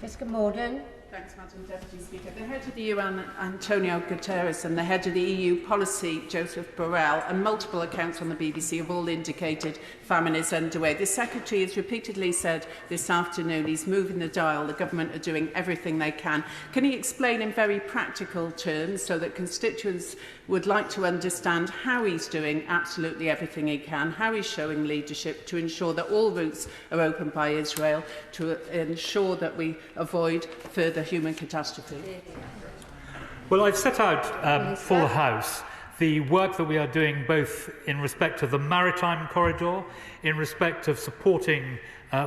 Jessica Morden. Thanks, Madam Deputy Speaker. The head of the UN, Antonio Guterres, and the head of the EU policy, Joseph Borrell, and multiple accounts on the BBC have all indicated famine is underway. The Secretary has repeatedly said this afternoon he's moving the dial. The government are doing everything they can. Can he explain in very practical terms so that constituents would like to understand how he's doing absolutely everything he can, how he's showing leadership to ensure that all routes are opened by Israel, to ensure that we avoid further human catastrophe? Well, I've set out for the House the work that we are doing both in respect of the maritime corridor, in respect of supporting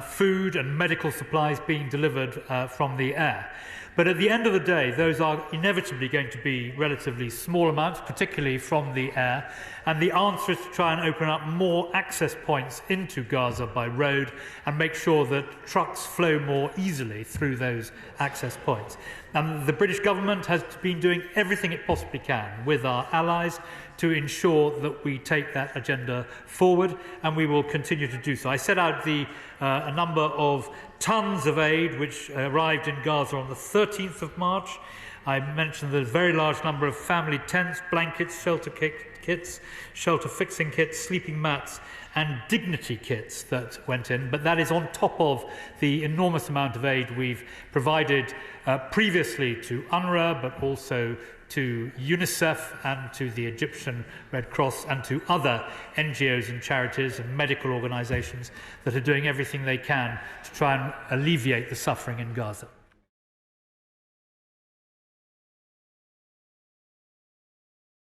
food and medical supplies being delivered from the air. But at the end of the day, those are inevitably going to be relatively small amounts, particularly from the air. And the answer is to try and open up more access points into Gaza by road and make sure that trucks flow more easily through those access points. And the British government has been doing everything it possibly can with our allies to ensure that we take that agenda forward, and we will continue to do so. I set out a number of tons of aid which arrived in Gaza on the 13th of March. I mentioned the very large number of family tents, blankets, shelter kits, shelter fixing kits, sleeping mats and dignity kits that went in, but that is on top of the enormous amount of aid we've provided previously to UNRWA, but also to UNICEF and to the Egyptian Red Cross and to other NGOs and charities and medical organisations that are doing everything they can to try and alleviate the suffering in Gaza.